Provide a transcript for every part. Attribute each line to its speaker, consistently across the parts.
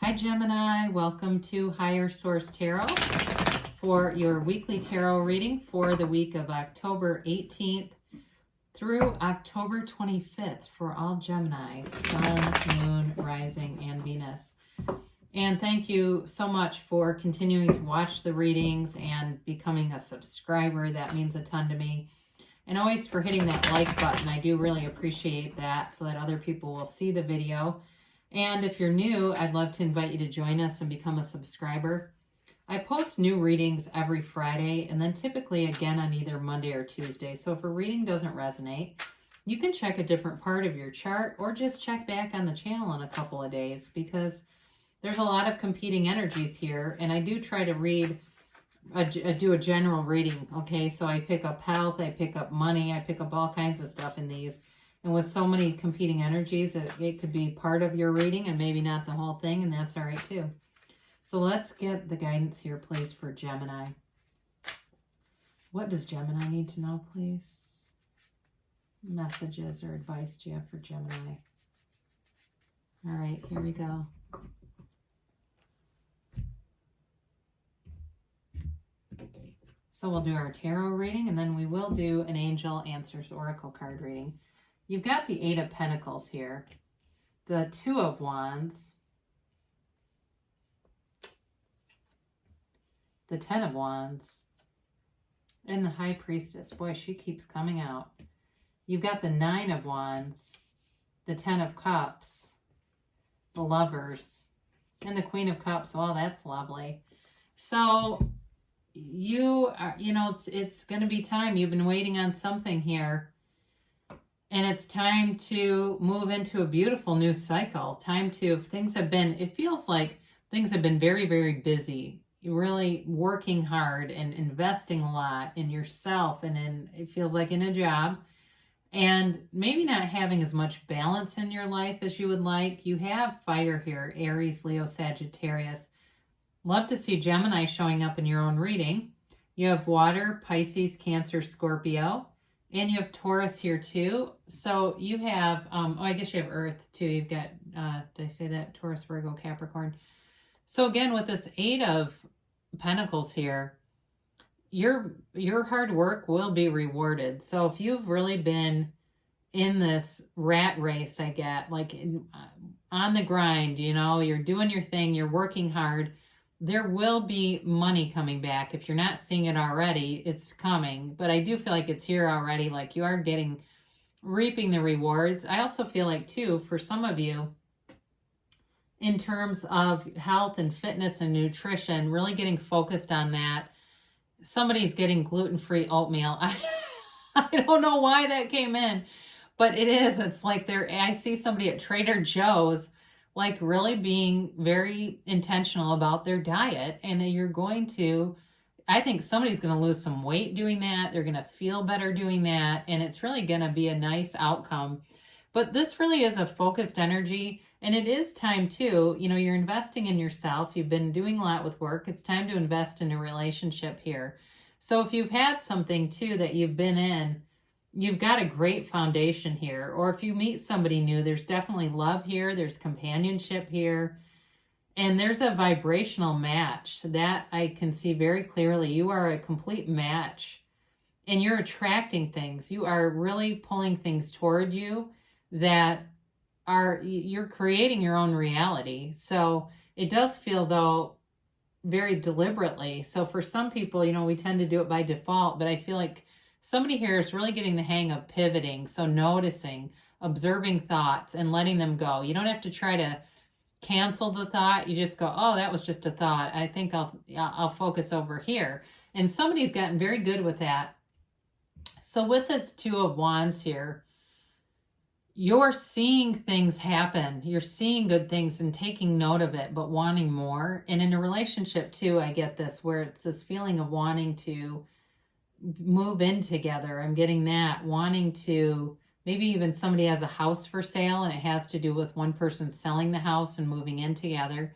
Speaker 1: Hi Gemini, welcome to Higher Source Tarot for your weekly tarot reading for the week of October 18th through October 25th for all Gemini, Sun, Moon, Rising, and Venus. And thank you so much for continuing to watch the readings and becoming a subscriber. That means a ton to me. And always for hitting that like button. I do really appreciate that so that other people will see the video. And if you're new, I'd love to invite you to join us and become a subscriber. I post new readings every Friday and then typically again on either Monday or Tuesday. So if a reading doesn't resonate, you can check a different part of your chart or just check back on the channel in a couple of days because there's a lot of competing energies here. And I do try to do a general reading. Okay, so I pick up health, I pick up money, I pick up all kinds of stuff in these. And with so many competing energies, it could be part of your reading and maybe not the whole thing, and that's all right too. So let's get the guidance here, please, for Gemini. What does Gemini need to know, please? Messages or advice do you have for Gemini? All right, here we go. So we'll do our tarot reading, and then we will do an Angel Answers Oracle card reading. You've got the Eight of Pentacles here, the Two of Wands, the Ten of Wands, and the High Priestess. Boy, she keeps coming out. You've got the Nine of Wands, the Ten of Cups, the Lovers, and the Queen of Cups. Well, that's lovely. So you are, it's going to be time. You've been waiting on something here. And it's time to move into a beautiful new cycle. Time to, it feels like things have been very, very busy. You're really working hard and investing a lot in yourself and it feels like in a job. And maybe not having as much balance in your life as you would like. You have fire here, Aries, Leo, Sagittarius. Love to see Gemini showing up in your own reading. You have water, Pisces, Cancer, Scorpio. And you have Taurus here too. So you have, I guess you have Earth too. You've got, did I say that? Taurus, Virgo, Capricorn. So again, with this Eight of Pentacles here, your hard work will be rewarded. So if you've really been in this rat race, I get, like on the grind, you're doing your thing, you're working hard, there will be money coming back. If you're not seeing it already, it's coming. But I do feel like it's here already. Like you are reaping the rewards. I also feel like too, for some of you, in terms of health and fitness and nutrition, really getting focused on that. Somebody's getting gluten-free oatmeal. I don't know why that came in, but it is. It's like I see somebody at Trader Joe's like really being very intentional about their diet. And I think somebody's going to lose some weight doing that. They're going to feel better doing that. And it's really going to be a nice outcome. But this really is a focused energy. And it is time too, you're investing in yourself. You've been doing a lot with work. It's time to invest in a relationship here. So if you've had something too that you've been in, you've got a great foundation here. Or if you meet somebody new, there's definitely love here. There's companionship here. And there's a vibrational match that I can see very clearly. You are a complete match. And you're attracting things. You are really pulling things toward you you're creating your own reality. So it does feel, though, very deliberately. So for some people, we tend to do it by default. But I feel like somebody here is really getting the hang of pivoting. So noticing, observing thoughts and letting them go. You don't have to try to cancel the thought. You just go, oh, that was just a thought. I think I'll focus over here. And somebody's gotten very good with that. So with this Two of Wands here, you're seeing things happen. You're seeing good things and taking note of it, but wanting more. And in a relationship too, I get this, where it's this feeling of wanting to move in together. I'm getting that, wanting to, maybe even somebody has a house for sale and it has to do with one person selling the house and moving in together.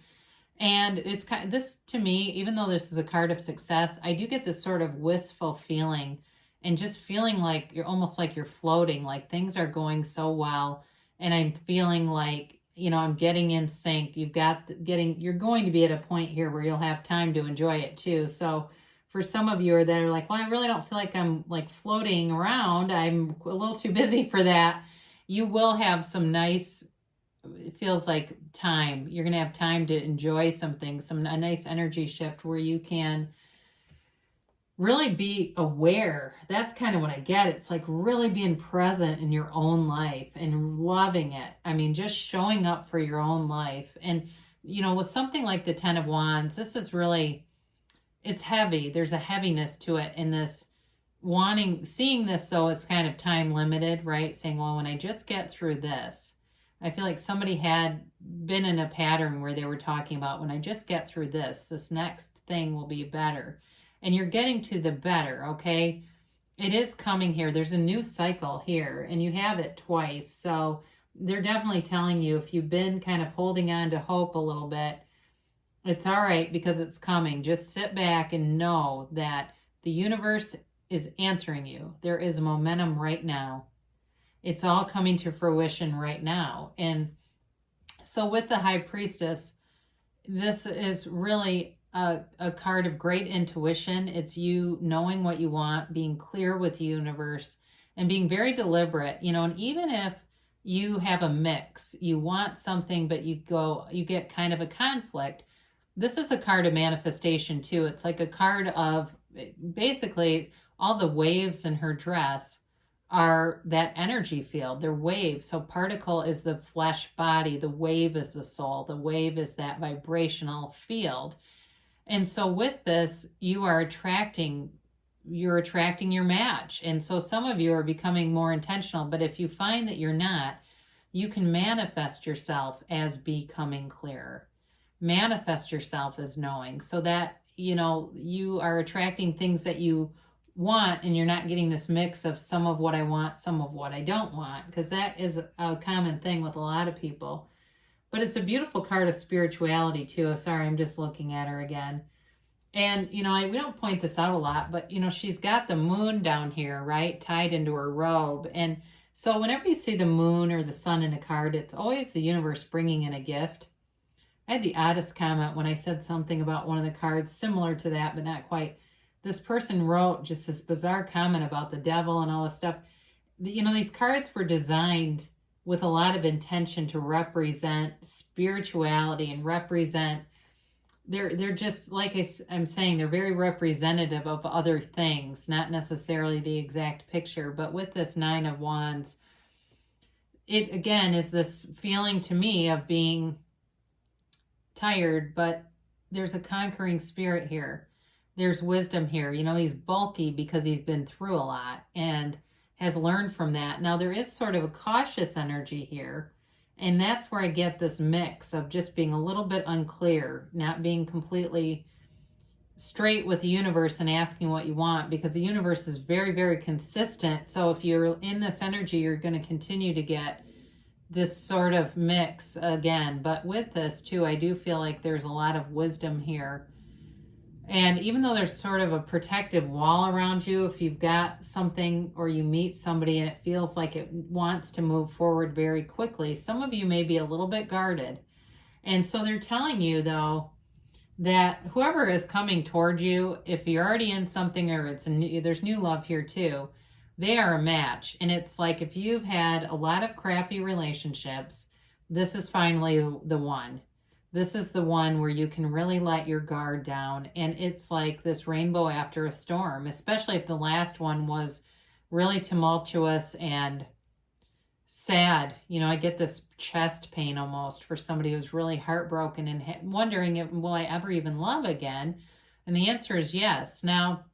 Speaker 1: And it's kind of, this to me, even though this is a card of success, I do get this sort of wistful feeling and just feeling like you're almost like you're floating, like things are going so well. And I'm feeling like, I'm getting in sync. You're going to be at a point here where you'll have time to enjoy it too. So for some of you that are like, well, I really don't feel like I'm like floating around, I'm a little too busy for that, you will have some nice, it feels like time. You're going to have time to enjoy something, a nice energy shift where you can really be aware. That's kind of what I get. It's like really being present in your own life and loving it. I mean, just showing up for your own life. And, with something like the Ten of Wands, this is really, it's heavy. There's a heaviness to it in this seeing this though is kind of time limited, right? Saying, well, when I just get through this, I feel like somebody had been in a pattern where they were talking about, when I just get through this next thing will be better. And you're getting to the better, okay? It is coming here. There's a new cycle here, and you have it twice. So they're definitely telling you, if you've been kind of holding on to hope a little bit, it's all right because it's coming. Just sit back and know that the universe is answering you. There is momentum right now. It's all coming to fruition right now. And so with the High Priestess, this is really a card of great intuition. It's you knowing what you want, being clear with the universe, and being very deliberate, and even if you have a mix, you want something, but you get kind of a conflict. This is a card of manifestation too. It's like a card of basically all the waves in her dress are that energy field. They're waves. So particle is the flesh body. The wave is the soul. The wave is that vibrational field. And so with this, you're attracting your match. And so some of you are becoming more intentional, but if you find that you're not, you can manifest yourself as becoming clearer. Manifest yourself as knowing, so that, you are attracting things that you want, and you're not getting this mix of some of what I want, some of what I don't want, because that is a common thing with a lot of people. But it's a beautiful card of spirituality too. Sorry, I'm just looking at her again. And, we don't point this out a lot, but, she's got the moon down here, right? Tied into her robe. And so whenever you see the moon or the sun in a card, it's always the universe bringing in a gift. I had the oddest comment when I said something about one of the cards similar to that, but not quite. This person wrote just this bizarre comment about the devil and all this stuff. These cards were designed with a lot of intention to represent spirituality and represent, they're just, like I'm saying, they're very representative of other things, not necessarily the exact picture. But with this Nine of Wands, it again is this feeling to me of being tired, but there's a conquering spirit here. There's wisdom here. He's bulky because he's been through a lot and has learned from that. Now there is sort of a cautious energy here, and that's where I get this mix of just being a little bit unclear, not being completely straight with the universe and asking what you want, because the universe is very, very consistent. So if you're in this energy, you're going to continue to get this sort of mix again. But with this too, I do feel like there's a lot of wisdom here. And even though there's sort of a protective wall around you, if you've got something or you meet somebody and it feels like it wants to move forward very quickly, some of you may be a little bit guarded. And so they're telling you, though, that whoever is coming toward you, if you're already in something or there's new love here too, they are a match. And it's like, if you've had a lot of crappy relationships, this is finally the one. This is the one where you can really let your guard down. And it's like this rainbow after a storm, especially if the last one was really tumultuous and sad. I get this chest pain almost for somebody who's really heartbroken and wondering, will I ever even love again? And the answer is yes. Now,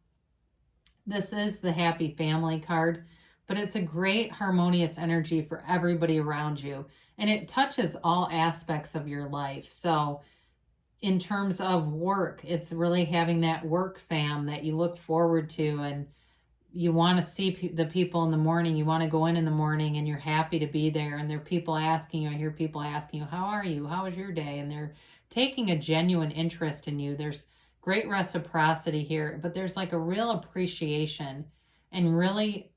Speaker 1: this is the happy family card, but it's a great harmonious energy for everybody around you. And it touches all aspects of your life. So in terms of work, it's really having that work fam that you look forward to, and you want to see the people in the morning. You want to go in the morning and you're happy to be there. And there are people asking you, I hear people asking you, how are you? How was your day? And they're taking a genuine interest in you. There's great reciprocity here, but there's like a real appreciation and really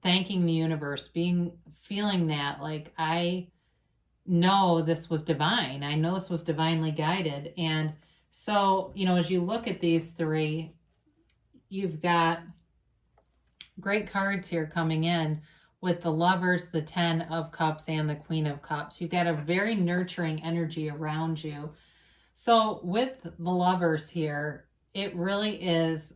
Speaker 1: thanking the universe, feeling that like know this was divine. I know this was divinely guided. And so, you know, as you look at these three, you've got great cards here coming in with the Lovers, the Ten of Cups, and the Queen of Cups. You've got a very nurturing energy around you. So with the Lovers here, it really is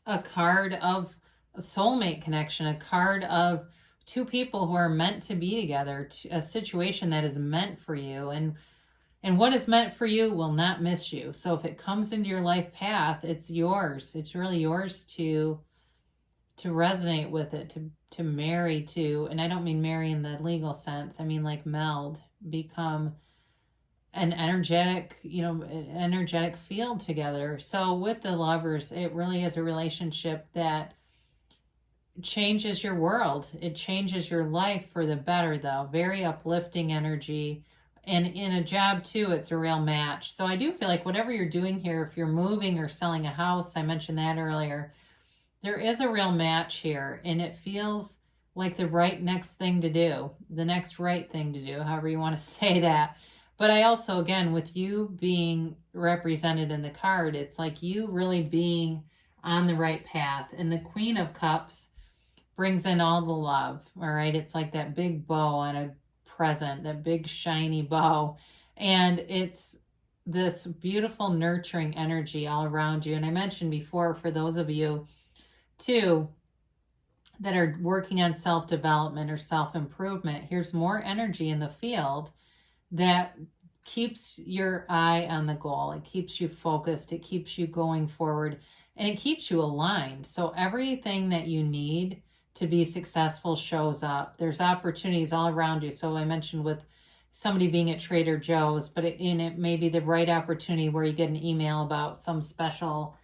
Speaker 1: a card of a soulmate connection, a card of two people who are meant to be together, a situation that is meant for you. And what is meant for you will not miss you. So if it comes into your life path, it's yours. It's really yours to resonate with it, to marry to, and I don't mean marry in the legal sense. I mean like meld, become an energetic, energetic field together. So with the Lovers, it really is a relationship that changes your world. It changes your life for the better, though. Very uplifting energy. And in a job, too, it's a real match. So I do feel like whatever you're doing here, if you're moving or selling a house, I mentioned that earlier, there is a real match here. And it feels like the right next thing to do, the next right thing to do, however you want to say that. But I also, again, with you being represented in the card, it's like you really being on the right path. And the Queen of Cups brings in all the love, all right? It's like that big bow on a present, that big shiny bow. And it's this beautiful nurturing energy all around you. And I mentioned before, for those of you, too, that are working on self-development or self-improvement, here's more energy in the field that keeps your eye on the goal. It keeps you focused. It keeps you going forward. And it keeps you aligned. So everything that you need to be successful shows up. There's opportunities all around you. So I mentioned with somebody being at Trader Joe's, but it may be the right opportunity where you get an email about some special,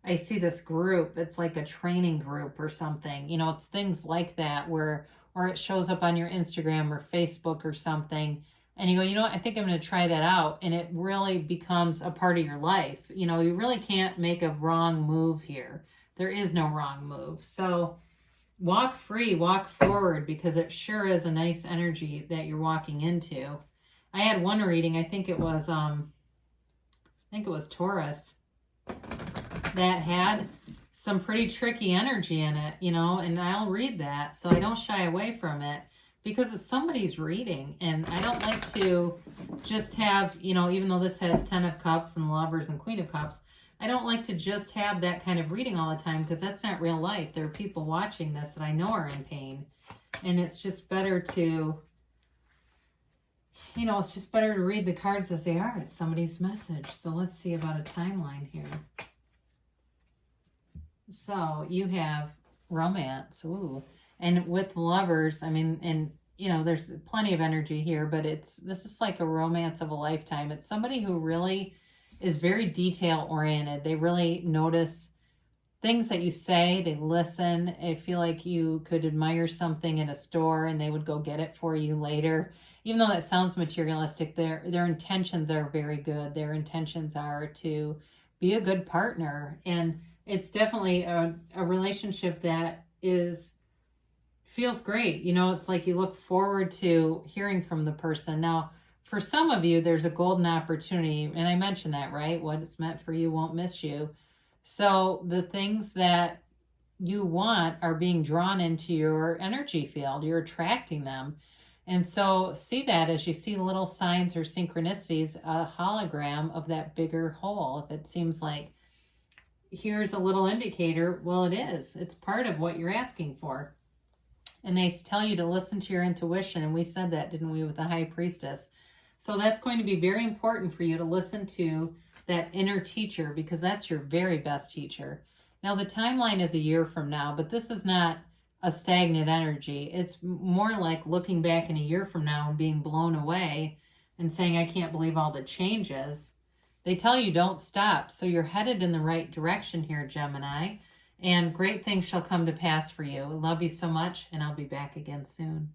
Speaker 1: I see this group, it's like a training group or something. It's things like that or it shows up on your Instagram or Facebook or something. And you go, you know what, I think I'm going to try that out. And it really becomes a part of your life. You really can't make a wrong move here. There is no wrong move. So walk free, walk forward, because it sure is a nice energy that you're walking into. I had one reading, I think it was Taurus, that had some pretty tricky energy in it, and I'll read that. So I don't shy away from it because it's somebody's reading. And I don't like to just have, even though this has 10 of Cups and Lovers and Queen of Cups, I don't like to just have that kind of reading all the time because that's not real life. There are people watching this that I know are in pain. And it's just better to, it's just better to read the cards as they are. It's somebody's message. So let's see about a timeline here. So you have romance. Ooh. And with Lovers, I mean, and there's plenty of energy here, but this is like a romance of a lifetime. It's somebody who really is very detail oriented. They really notice things that you say. They listen. I feel like you could admire something in a store and they would go get it for you later. Even though that sounds materialistic, their intentions are very good. Their intentions are to be a good partner. And it's definitely a relationship that feels great. It's like you look forward to hearing from the person. Now, for some of you, there's a golden opportunity, and I mentioned that, right? What is meant for you won't miss you. So the things that you want are being drawn into your energy field. You're attracting them. And so see that as you see little signs or synchronicities, a hologram of that bigger whole. If it seems like here's a little indicator, well, it is. It's part of what you're asking for. And they tell you to listen to your intuition. And we said that, didn't we, with the High Priestess? So that's going to be very important for you to listen to that inner teacher, because that's your very best teacher. Now, the timeline is a year from now, but this is not a stagnant energy. It's more like looking back in a year from now and being blown away and saying, I can't believe all the changes. They tell you don't stop. So you're headed in the right direction here, Gemini, and great things shall come to pass for you. I love you so much, and I'll be back again soon.